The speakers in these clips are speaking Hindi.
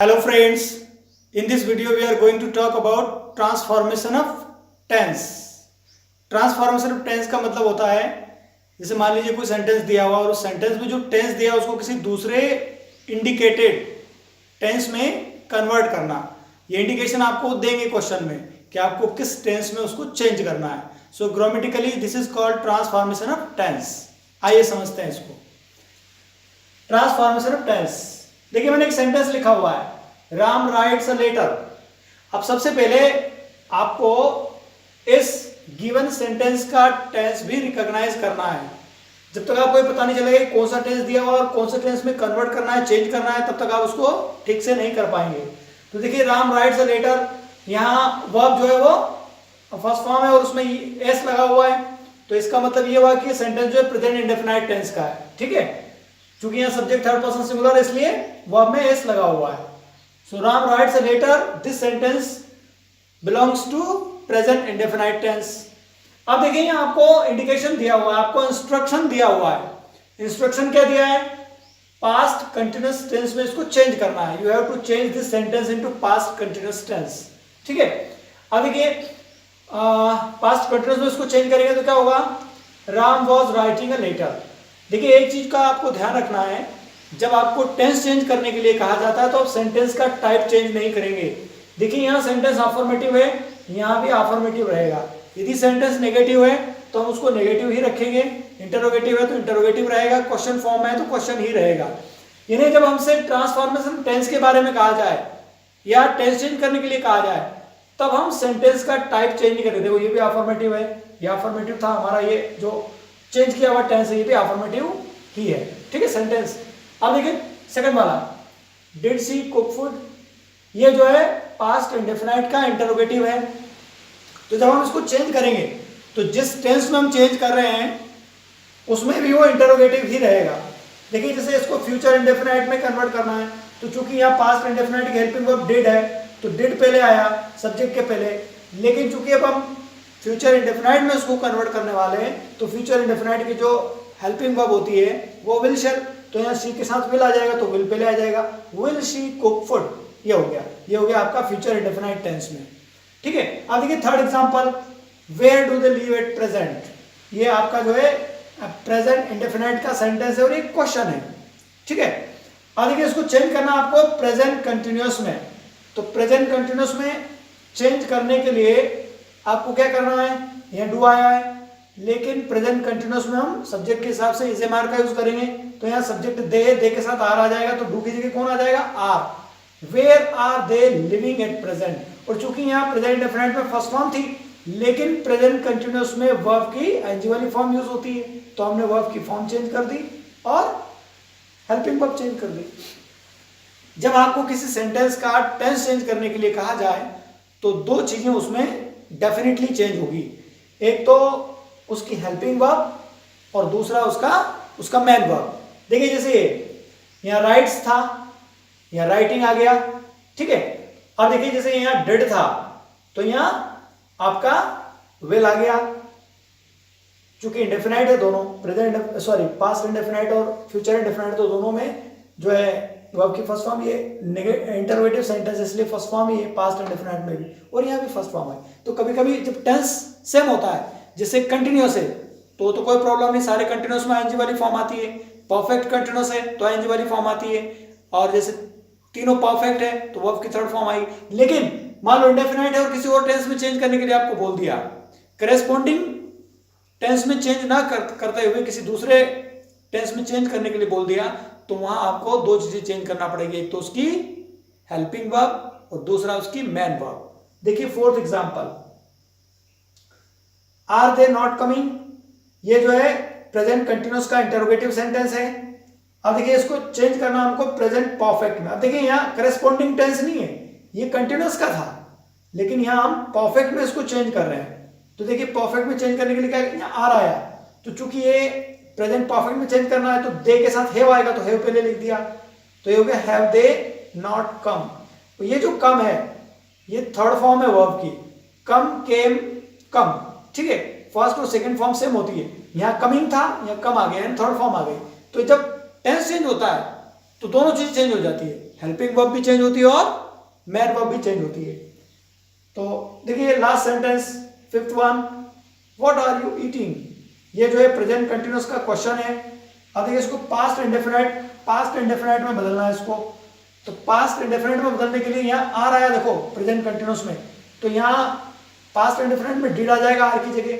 Hello friends, in this video we are going to talk about transformation of tense. Transformation of tense का मतलब होता है जैसे मान लीजिए कोई सेंटेंस दिया हुआ और उस सेंटेंस में जो टेंस दिया उसको किसी दूसरे इंडिकेटेड टेंस में कन्वर्ट करना। ये इंडिकेशन आपको देंगे क्वेश्चन में कि आपको किस टेंस में उसको चेंज करना है। So grammatically this is called transformation of tense. आइए समझते हैं इसको। ट्रांसफॉर्मेशन ऑफ टेंस, देखिए मैंने एक सेंटेंस लिखा हुआ है, राम राइट्स अ लेटर। अब सबसे पहले आपको इस गिवन सेंटेंस का टेंस भी रिकॉग्नाइज करना है। जब तक आपको पता नहीं चलेगा कौन सा टेंस दिया हुआ और कौन सा टेंस में कन्वर्ट करना है, चेंज करना है, तब तक आप उसको ठीक से नहीं कर पाएंगे। तो देखिए राम राइट्स अ लेटर, यहाँ वर्ब जो है वो फर्स्ट फॉर्म है और उसमें एस लगा हुआ है, तो इसका मतलब ये हुआ कि सेंटेंस जो है प्रेजेंट इंडेफिनाइट टेंस का है। ठीक है, क्योंकि यहाँ सब्जेक्ट थर्ड पर्सन सिंगुलर है इसलिए वर्ब में एस लगा हुआ है। So Ram writes a letter, this sentence belongs to present indefinite tense. अब देखिए यहाँ आपको इंडिकेशन दिया हुआ है, आपको इंस्ट्रक्शन दिया हुआ है। इंस्ट्रक्शन क्या दिया है? पास्ट कंटिन्यूअस टेंस में इसको चेंज करना है। You have to change this sentence into past continuous tense. ठीक है, अब देखिए पास्ट कंटिन्यूअस में इसको चेंज करेंगे तो क्या होगा? Ram was writing a letter. देखिए एक चीज का आपको ध्यान रखना है, जब आपको टेंस चेंज करने के लिए कहा जाता है तो आप सेंटेंस का टाइप चेंज नहीं करेंगे। देखिए यहाँ सेंटेंस अफर्मेटिव है, यहाँ भी अफर्मेटिव रहेगा। यदि सेंटेंस नेगेटिव है तो हम उसको नेगेटिव ही रखेंगे, इंटरोगेटिव है तो इंटरोगेटिव रहेगा, क्वेश्चन फॉर्म है तो क्वेश्चन ही रहेगा। यानी जब हमसे ट्रांसफॉर्मेशन टेंस के बारे में कहा जाए या टेंस चेंज करने के लिए कहा जाए तब हम सेंटेंस का टाइप चेंज नहीं करें। देखो ये भी अफर्मेटिव है, ये अफर्मेटिव था हमारा, ये जो चेंज किया हुआ टेंस है ये भी अफर्मेटिव ही है। ठीक है सेंटेंस। अब देखिए सेकंड वाला, डिड शी कुक फूड, ये जो है पास्ट इंडेफिनाइट का इंटरोगेटिव है। तो जब हम इसको चेंज करेंगे तो जिस टेंस में हम चेंज कर रहे हैं उसमें भी वो इंटरोगेटिव ही रहेगा। देखिए जैसे इसको फ्यूचर इंडेफिनाइट में कन्वर्ट करना है तो चूंकि यहाँ पास्ट इंडेफिनाइट की हेल्पिंग वर्ब डिड है तो डिड पहले आया सब्जेक्ट के पहले, लेकिन चूंकि अब हम फ्यूचर इंडेफिनाइट में उसको कन्वर्ट करने वाले हैं तो फ्यूचर इंडेफिनाइट की जो हेल्पिंग वर्ब होती है वो विल शेल, तो यहाँ शी के साथ विल आ जाएगा तो विल पहले आ जाएगा, विल शी कुक फूड। ये हो गया, ये हो गया आपका फ्यूचर इंडेफिनाइट टेंस में। ठीक है, अब देखिए third example, where do they live at present. ये आपका जो है प्रेजेंट इंडेफिनाइट का सेंटेंस है और एक क्वेश्चन है। ठीक है, अब देखिए इसको चेंज करना आपको प्रेजेंट कंटिन्यूअस में। तो प्रेजेंट कंटिन्यूअस में चेंज करने के लिए आपको क्या करना है? यहाँ डू आया है लेकिन प्रेजेंट कंटिन्यूअस में हम सब्जेक्ट के हिसाब से इज एम आर का यूज करेंगे, तो यहाँ सब्जेक्ट दे के साथ आर आ जाएगा, तो डू की जगह कौन आ जाएगा? Are. Where are they living at present, और चूंकि यहाँ प्रेजेंट इंडेफिनिट में फर्स्ट फॉर्म थी लेकिन प्रेजेंट कंटिन्यूअस में वर्ब की एनजी वाली फॉर्म यूज होती है, तो हमने वर्ब की फॉर्म चेंज कर दी और हेल्पिंग वर्ब चेंज कर दी। जब आपको किसी सेंटेंस का टेंस चेंज करने के लिए कहा जाए तो दो चीजें उसमें डेफिनेटली चेंज होगी, एक तो उसकी हेल्पिंग वर्ब और दूसरा उसका मेन वर्ब। देखिए जैसे यहाँ राइट्स था, यहाँ राइटिंग आ गया। ठीक है, अब देखिए जैसे यहाँ डिड था तो यहाँ आपका विल आ गया, चूंकि इंडेफिनाइट है दोनों, प्रेजेंट सॉरी पास्ट इंडेफिनाइट और फ्यूचर इंडेफिनाइट, तो दोनों में जो है वर्ब की फर्स्ट फॉर्म ये इंटरोगेटिव सेंटेंस इसलिए फर्स्ट फॉर्म ही है पास्ट इंडेफिनाइट में भी, और यहाँ भी फर्स्ट फॉर्म है। तो कभी कभी जब टेंस सेम होता है, जैसे कंटिन्यूअस है तो कोई प्रॉब्लम नहीं, सारे कंटिन्यूअस में आईएनजी वाली फॉर्म आती है। परफेक्ट कंटिन्यूअस है तो आईएनजी वाली फॉर्म आती है, और जैसे तीनों परफेक्ट है तो वर्ब की थर्ड फॉर्म आई। लेकिन मान लो इंडेफिनाइट है और किसी और टेंस में चेंज करने के लिए आपको बोल दिया, करेस्पॉन्डिंग टेंस में चेंज ना करते हुए किसी दूसरे टेंस में चेंज करने के लिए बोल दिया, तो वहां आपको दो चीजें चेंज करना पड़ेगी, एक तो उसकी हेल्पिंग वर्ब और दूसरा उसकी मेन वर्ब। देखिए fourth example, are they not coming, ये जो है प्रेजेंट कंटिन्यूअस का इंटरोगेटिव सेंटेंस है। अब देखिए इसको चेंज करना हमको प्रेजेंट परफेक्ट में। अब देखिए यहाँ करेस्पॉन्डिंग टेंस नहीं है, ये कंटिन्यूअस का था, लेकिन यहाँ हम परफेक्ट में इसको चेंज कर रहे हैं। तो देखिए परफेक्ट में चेंज करने के लिए क्या यहाँ आर आया, तो चूंकि ये प्रेजेंट परफेक्ट में चेंज करना है तो दे के साथ हैव आएगा, तो हैव पहले लिख दिया, तो ये हो गया हैव दे नॉट कम। तो ये जो कम है ये थर्ड फॉर्म है वर्ब की, कम केम कम। ठीक है, फर्स्ट और सेकंड फॉर्म सेम होती है, यहाँ कमिंग था यहाँ कम आ गया, थर्ड फॉर्म आ गई। तो जब टेंस चेंज होता है तो दोनों चीज चेंज हो जाती है, हेल्पिंग वर्ब भी चेंज होती है और मेन वर्ब भी चेंज होती है। तो देखिए last sentence fifth one, what are you eating, ये जो है प्रेजेंट कंटिन्यूअस का क्वेश्चन है। अब देखिए इसको पास्ट इंडेफिनाइट में बदलना है इसको। तो पास्ट इंडेफिनाइट में बदलने के लिए यहाँ आर आया देखो प्रेजेंट कंटिन्यूअस में, तो यहाँ पास्ट इंडेफिनाइट में डिड आ जाएगा आर की जगह,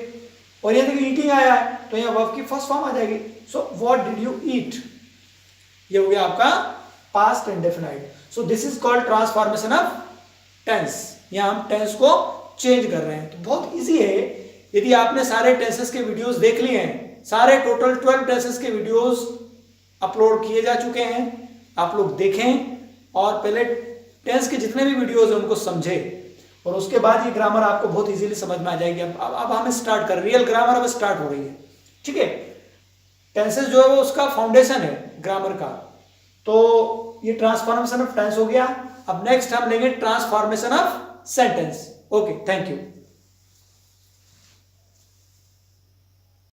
और ये देखिए ईटिंग आया है तो यहाँ वर्ब की फर्स्ट फॉर्म आ जाएगी। So what did you eat, ये हो गया आपका past indefinite. So this is called transformation of tense, यहाँ हम टेंस को चेंज कर रहे हैं। तो बहुत इजी है, यदि आपने सारे टेंसेस के वीडियोस देख लिए हैं, सारे टोटल 12 टेंसेस के वीडियोस अपलोड किए जा चुके हैं, आप लोग देखें और पहले टेंस के जितने भी वीडियोस हैं उनको समझें, और उसके बाद ये ग्रामर आपको बहुत इजीली समझ में आ जाएगी। अब हमें स्टार्ट कर, रियल ग्रामर अब स्टार्ट हो रही है, ठीक है। टेंसेस जो है वो उसका फाउंडेशन है ग्रामर का। तो ये ट्रांसफॉर्मेशन ऑफ टेंस हो गया। अब नेक्स्ट हम लेंगे transformation of sentence. Okay, thank you.